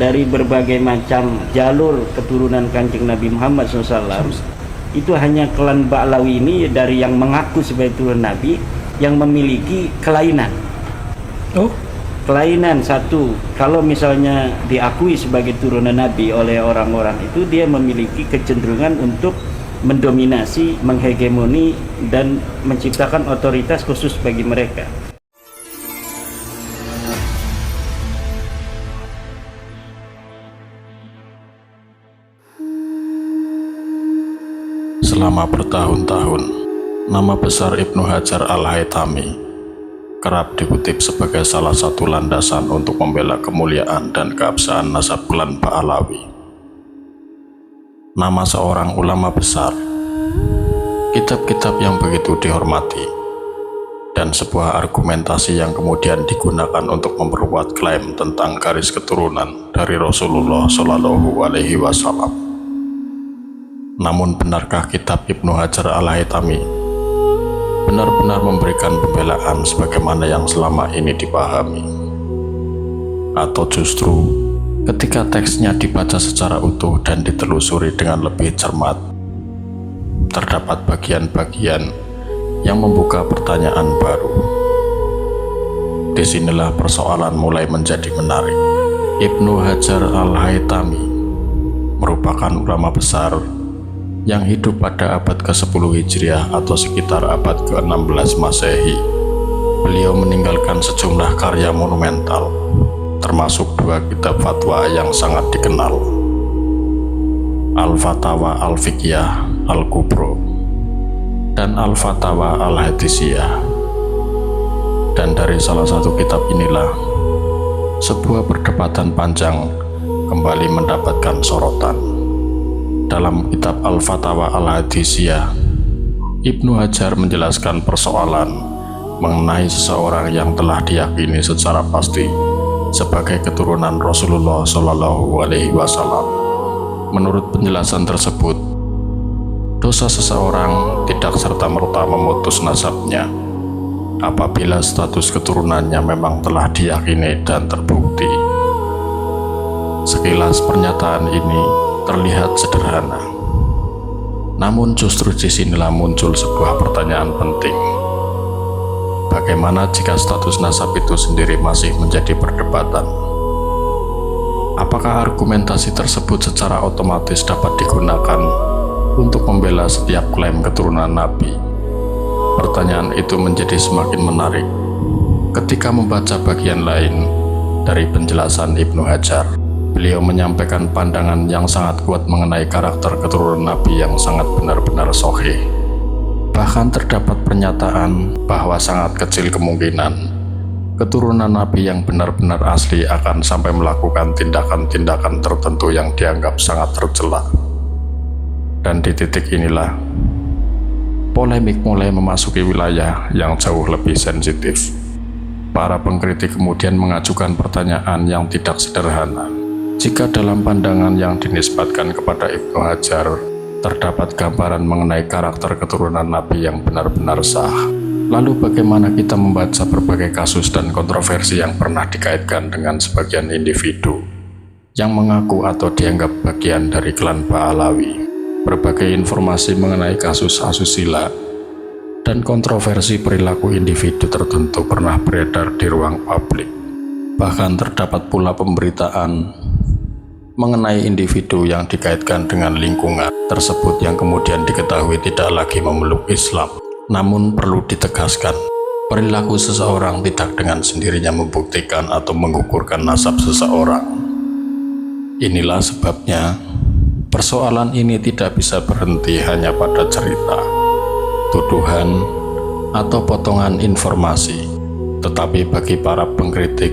dari berbagai macam jalur keturunan Kanjeng Nabi Muhammad SAW, itu hanya klan Ba'lawi ini dari yang mengaku sebagai turunan Nabi yang memiliki kelainan. Kelainan satu, kalau misalnya diakui sebagai turunan Nabi oleh orang-orang itu, dia memiliki kecenderungan untuk mendominasi, menghegemoni, dan menciptakan otoritas khusus bagi mereka. Selama bertahun-tahun, nama besar Ibnu Hajar Al-Haytami kerap dikutip sebagai salah satu landasan untuk membela kemuliaan dan keabsahan nasab klan Ba'lawi. Nama seorang ulama besar, kitab-kitab yang begitu dihormati, dan sebuah argumentasi yang kemudian digunakan untuk memperkuat klaim tentang garis keturunan dari Rasulullah Shallallahu Alaihi Wasallam. Namun benarkah kitab Ibnu Hajar Al-Haytami benar-benar memberikan pembelaan sebagaimana yang selama ini dipahami? Atau justru ketika teksnya dibaca secara utuh dan ditelusuri dengan lebih cermat, terdapat bagian-bagian yang membuka pertanyaan baru? Disinilah persoalan mulai menjadi menarik. Ibnu Hajar Al-Haytami merupakan ulama besar yang hidup pada abad ke-10 Hijriah atau sekitar abad ke-16 Masehi. Beliau meninggalkan sejumlah karya monumental, termasuk dua kitab fatwa yang sangat dikenal, Al-Fatawa Al-Fiqhiyah Al-Kubro dan Al-Fatawa Al-Hadisiyah. Dan dari salah satu kitab inilah sebuah perdebatan panjang kembali mendapatkan sorotan. Dalam kitab Al-Fatawa Al-Hadisiyah, Ibnu Hajar menjelaskan persoalan mengenai seseorang yang telah diyakini secara pasti sebagai keturunan Rasulullah Shallallahu Alaihi Wasallam. Menurut penjelasan tersebut, dosa seseorang tidak serta-merta memutus nasabnya apabila status keturunannya memang telah diyakini dan terbukti. Sekilas pernyataan ini terlihat sederhana, namun justru disinilah muncul sebuah pertanyaan penting. Bagaimana jika status nasab itu sendiri masih menjadi perdebatan? Apakah argumentasi tersebut secara otomatis dapat digunakan untuk membela setiap klaim keturunan Nabi? Pertanyaan itu menjadi semakin menarik ketika membaca bagian lain dari penjelasan Ibnu Hajar. Beliau menyampaikan pandangan yang sangat kuat mengenai karakter keturunan Nabi yang sangat benar-benar sahih. Bahkan terdapat pernyataan bahwa sangat kecil kemungkinan keturunan Nabi yang benar-benar asli akan sampai melakukan tindakan-tindakan tertentu yang dianggap sangat tercela. Dan di titik inilah polemik mulai memasuki wilayah yang jauh lebih sensitif. Para pengkritik kemudian mengajukan pertanyaan yang tidak sederhana. Jika dalam pandangan yang dinisbatkan kepada Ibnu Hajar terdapat gambaran mengenai karakter keturunan Nabi yang benar-benar sah, lalu bagaimana kita membaca berbagai kasus dan kontroversi yang pernah dikaitkan dengan sebagian individu yang mengaku atau dianggap bagian dari klan Ba'lawi? Berbagai informasi mengenai kasus asusila dan kontroversi perilaku individu tertentu pernah beredar di ruang publik. Bahkan terdapat pula pemberitaan mengenai individu yang dikaitkan dengan lingkungan tersebut yang kemudian diketahui tidak lagi memeluk Islam. Namun perlu ditegaskan, perilaku seseorang tidak dengan sendirinya membuktikan atau mengukurkan nasab seseorang. Inilah sebabnya persoalan ini tidak bisa berhenti hanya pada cerita, tuduhan, atau potongan informasi. Tetapi bagi para pengkritik,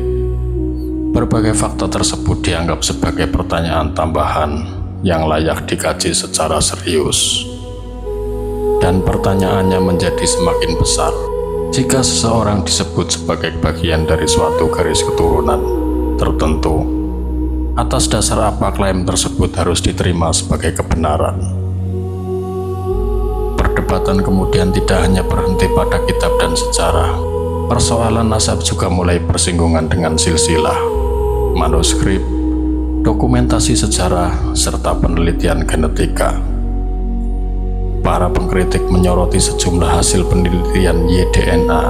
berbagai fakta tersebut dianggap sebagai pertanyaan tambahan yang layak dikaji secara serius. Dan pertanyaannya menjadi semakin besar jika seseorang disebut sebagai bagian dari suatu garis keturunan tertentu. Atas dasar apa klaim tersebut harus diterima sebagai kebenaran? Perdebatan kemudian tidak hanya berhenti pada kitab dan sejarah. Persoalan nasab juga mulai bersinggungan dengan silsilah, manuskrip, dokumentasi sejarah, serta penelitian genetika. Para pengkritik menyoroti sejumlah hasil penelitian Y-DNA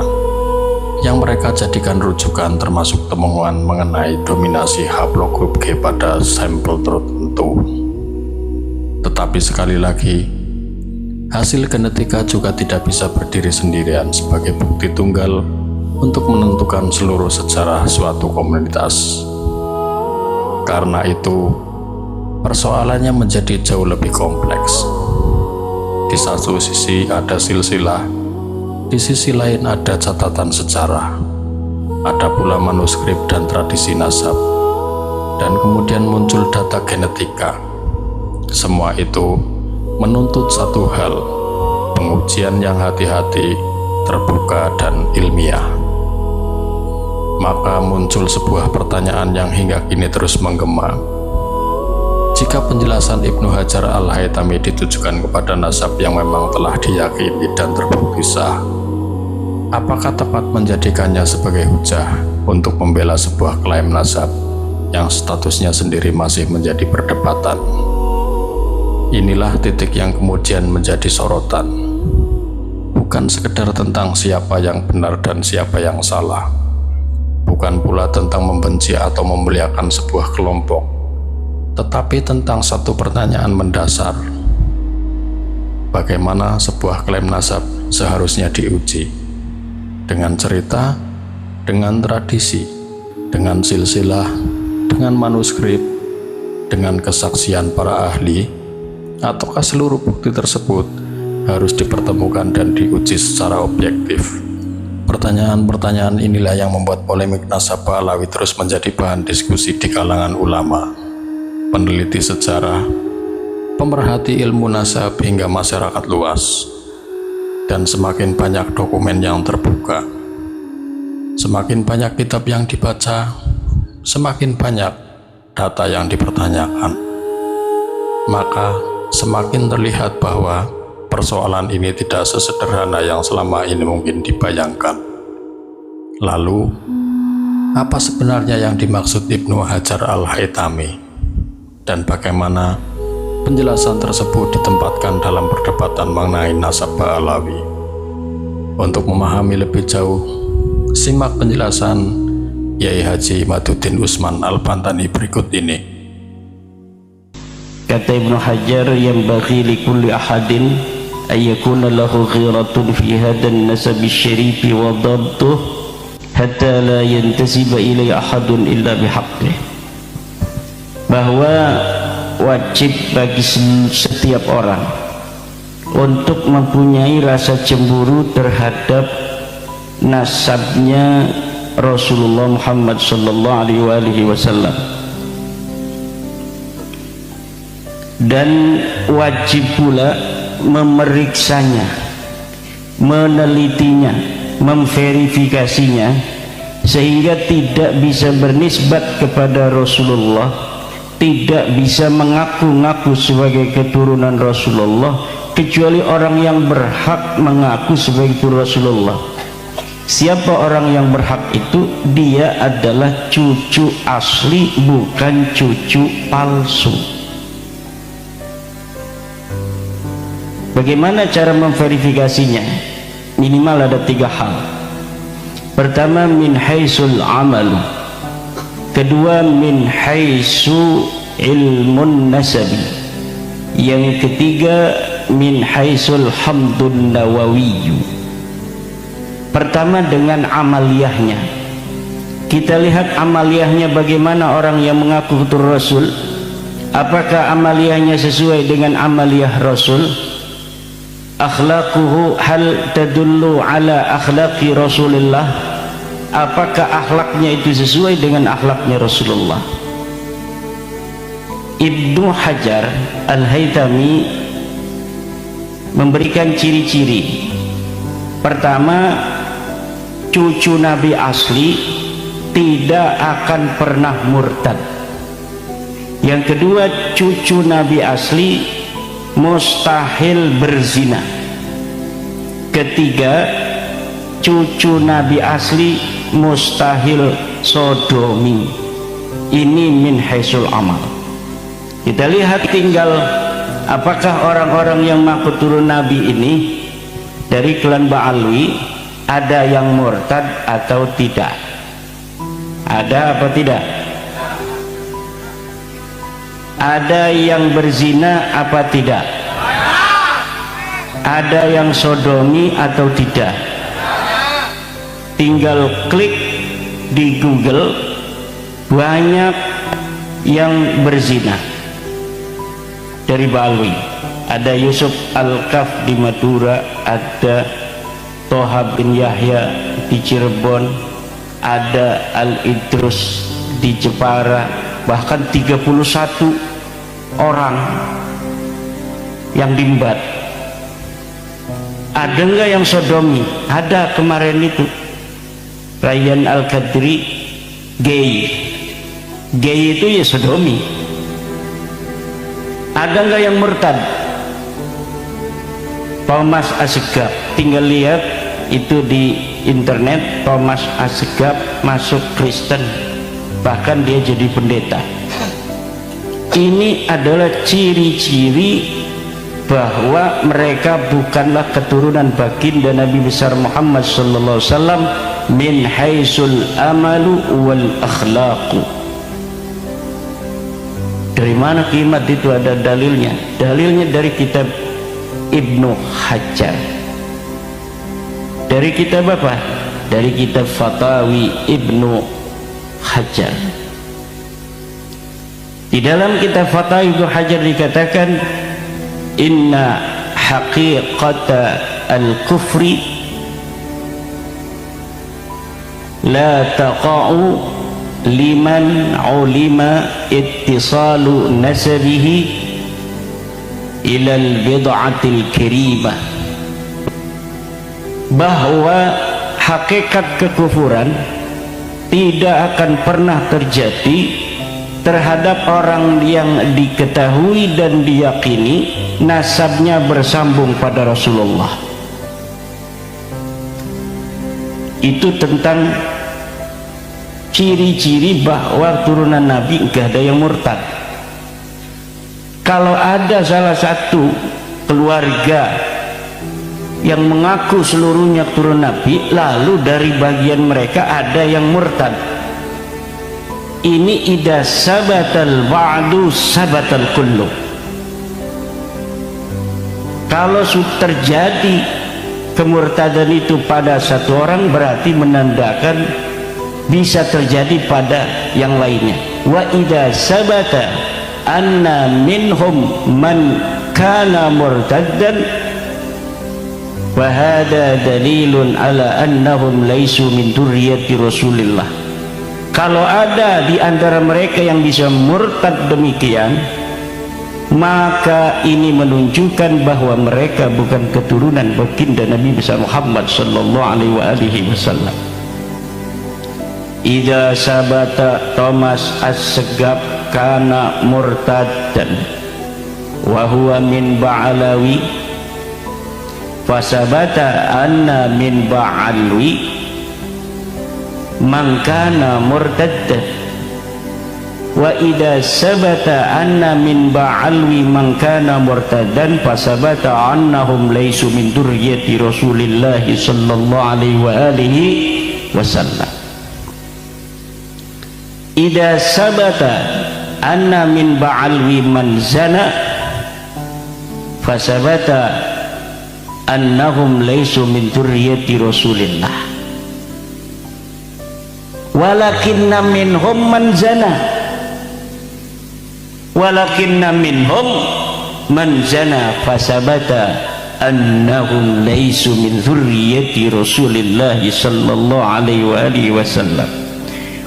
yang mereka jadikan rujukan, termasuk temuan mengenai dominasi haplogrup G pada sampel tertentu. Tetapi sekali lagi, hasil genetika juga tidak bisa berdiri sendirian sebagai bukti tunggal untuk menentukan seluruh sejarah suatu komunitas. Karena itu, persoalannya menjadi jauh lebih kompleks. Di satu sisi ada silsilah, di sisi lain ada catatan sejarah, ada pula manuskrip dan tradisi nasab, dan kemudian muncul data genetika. Semua itu menuntut satu hal, pengujian yang hati-hati, terbuka, dan ilmiah. Maka muncul sebuah pertanyaan yang hingga kini terus menggema. Jika penjelasan Ibnu Hajar Al-Haytami ditujukan kepada nasab yang memang telah diyakini dan terbukti sah, apakah tepat menjadikannya sebagai hujah untuk membela sebuah klaim nasab yang statusnya sendiri masih menjadi perdebatan? Inilah titik yang kemudian menjadi sorotan. Bukan sekedar tentang siapa yang benar dan siapa yang salah, bukan pula tentang membenci atau memuliakan sebuah kelompok, tetapi tentang satu pertanyaan mendasar. Bagaimana sebuah klaim nasab seharusnya diuji? Dengan cerita, dengan tradisi, dengan silsilah, dengan manuskrip, dengan kesaksian para ahli, ataukah seluruh bukti tersebut harus dipertemukan dan diuji secara objektif? Pertanyaan-pertanyaan inilah yang membuat polemik nasab Ba'alawi terus menjadi bahan diskusi di kalangan ulama, peneliti sejarah, pemerhati ilmu nasab, hingga masyarakat luas. Dan semakin banyak dokumen yang terbuka, semakin banyak kitab yang dibaca, semakin banyak data yang dipertanyakan, maka semakin terlihat bahwa persoalan ini tidak sesederhana yang selama ini mungkin dibayangkan. Lalu, apa sebenarnya yang dimaksud Ibnu Hajar Al-Haytami? Dan bagaimana penjelasan tersebut ditempatkan dalam perdebatan mengenai nasab Ba'alawi? Untuk memahami lebih jauh, simak penjelasan Yai Haji Imaduddin Usman Al-Bantani berikut ini. Kata Ibnu Hajar, yang bagi likulli ahadin ayyakuna lahu ghiratun fi hadan nasab syarifi wa dhabtuh hatta la yantasiba ilai ahadun illa bihaqqih. Bahwa wajib bagi setiap orang untuk mempunyai rasa cemburu terhadap nasabnya Rasulullah Muhammad sallallahu alaihi wasallam, dan wajib pula memeriksanya, menelitinya, memverifikasinya, sehingga tidak bisa bernisbat kepada Rasulullah, tidak bisa mengaku-ngaku sebagai keturunan Rasulullah kecuali orang yang berhak mengaku sebagai keturunan Rasulullah. Siapa orang yang berhak itu? Dia adalah cucu asli, bukan cucu palsu. Bagaimana cara memverifikasinya? Minimal ada 3 hal. Pertama, min haisul amal. Kedua, min haisu ilmun nasabi. Yang ketiga, min haisul hamdun nawawiyu. Pertama, dengan amaliyahnya. Kita lihat amaliyahnya bagaimana orang yang mengaku keturunan Rasul. Apakah amaliyahnya sesuai dengan amaliyah Rasul? Akhlaquhu hal tadullu ala akhlaqi Rasulillah. Apakah akhlaknya itu sesuai dengan akhlaknya Rasulullah? Ibnu Hajar Al-Haytami memberikan ciri-ciri. Pertama, cucu Nabi asli tidak akan pernah murtad. Yang kedua, cucu Nabi asli mustahil berzina. Ketiga, cucu Nabi asli mustahil sodomi. Ini min haisul amal. Kita lihat tinggal apakah orang-orang yang mengaku turun Nabi ini dari klan Ba'alwi ada yang murtad atau tidak? Ada apa tidak? Ada yang berzina apa tidak? Ada yang sodomi atau tidak? Tinggal klik di Google, banyak yang berzina dari Ba'alwi. Ada Yusuf Al-Kaf di Madura, ada Toha bin Yahya di Cirebon, ada Al-Idrus di Jepara, bahkan 31 orang yang dimbat. Ada enggak yang sodomi? Ada, kemarin itu Rayyan Al-Qadri gay itu ya sodomi. Ada enggak yang murtad? Thomas Assegaf, tinggal lihat itu di internet. Thomas Assegaf masuk Kristen, bahkan dia jadi pendeta. Ini adalah ciri-ciri bahwa mereka bukanlah keturunan baginda Nabi besar Muhammad sallallahu alaihi wasallam min haitsul amalu wal akhlaqu. Dari mana kimat itu? Ada dalilnya. Dalilnya dari kitab Ibnu Hajar. Dari kitab apa? Dari kitab Fatawi Ibnu Hajar. Di dalam kitab Fatawi Ibnu Hajar dikatakan, inna haqiqata al-kufri la taqa'u liman ulima ittisalu nasabihi ila al-bid'atil karimah. Bahwa hakikat kekufuran tidak akan pernah terjadi terhadap orang yang diketahui dan diyakini nasabnya bersambung pada Rasulullah. Itu tentang ciri-ciri bahwa turunan Nabi enggak ada yang murtad. Kalau ada salah satu keluarga yang mengaku seluruhnya turun Nabi, lalu dari bagian mereka ada yang murtad, ini idza sabatal ba'du sabatal kullu. Kalau terjadi kemurtadan itu pada satu orang, berarti menandakan bisa terjadi pada yang lainnya. Wa idza sabata anna minhum man kana murtaddan wa hada dalilun ala annahum laisu min dzurriyyati Rasulillah. Kalau ada di antara mereka yang bisa murtad demikian, maka ini menunjukkan bahwa mereka bukan keturunan baginda Nabi besar Muhammad sallallahu alaihi wasallam. Idza sabata Thomas Assegaf kana murtaddan wa huwa min Ba'alawi, fasabata anna min Ba'alwi man kana murtaddan wa idza sabata anna min Ba'alwi man kana murtaddan fasabata annahum laysu min dzurriyyati Rasulillah sallallahu alaihi wasallam. Idza sabata anna min Ba'alwi man zana fasabata annahum laysu min dzurriyyati Rasulillah. Walakinna minhum man zana, walakinna minhum man zana fasabata annahum laysu min dzurriyyati Rasulillah sallallahu alaihi wasallam.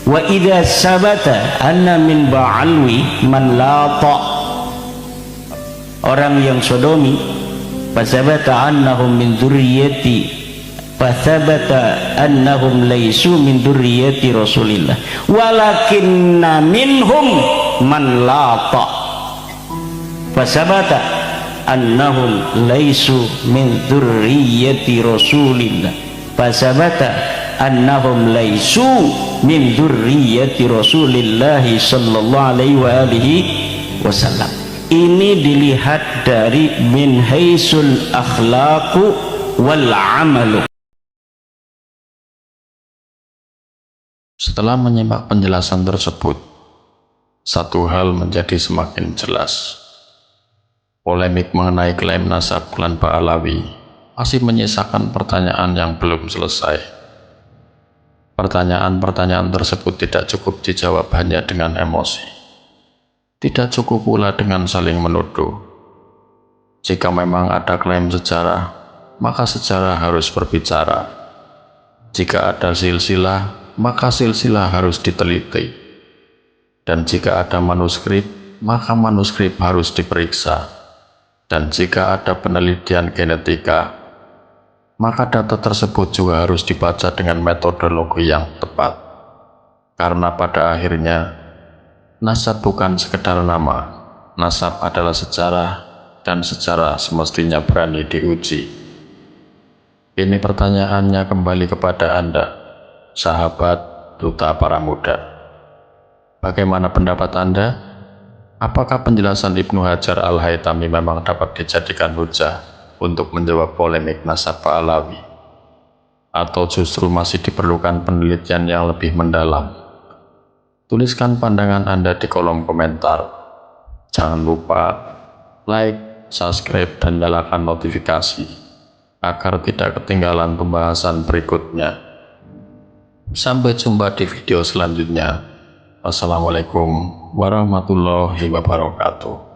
Wa idza sabata anna min Ba'alwi man lata, orang yang sodomi, fasabata annahum min dzurriyyati, fasabata annahum laysu min dzurriyyati Rasulillah. Walakinna minhum man lata, fasabata annahum laysu min dzurriyyati Rasulillah, fasabata annahum laysu min dzurriyyati Rasulillah sallallahu alaihi wasallam. Ini dilihat dari min haisul akhlaqu wal amalu. Setelah menyimak penjelasan tersebut, satu hal menjadi semakin jelas. Polemik mengenai klaim nasab klan Ba'alawi masih menyisakan pertanyaan yang belum selesai. Pertanyaan-pertanyaan tersebut tidak cukup dijawab hanya dengan emosi. Tidak cukup pula dengan saling menuduh. Jika memang ada klaim sejarah, maka sejarah harus berbicara. Jika ada silsilah, maka silsilah harus diteliti. Dan jika ada manuskrip, maka manuskrip harus diperiksa. Dan jika ada penelitian genetika, maka data tersebut juga harus dibaca dengan metodologi yang tepat. Karena pada akhirnya, nasab bukan sekedar nama. Nasab adalah sejarah, dan sejarah semestinya berani diuji. Ini pertanyaannya kembali kepada Anda, sahabat duta para muda. Bagaimana pendapat Anda? Apakah penjelasan Ibnu Hajar Al-Haytami memang dapat dijadikan hujah untuk menjawab polemik nasab Ba'alawi? Atau justru masih diperlukan penelitian yang lebih mendalam? Tuliskan pandangan Anda di kolom komentar. Jangan lupa like, subscribe, dan nyalakan notifikasi agar tidak ketinggalan pembahasan berikutnya. Sampai jumpa di video selanjutnya. Wassalamualaikum warahmatullahi wabarakatuh.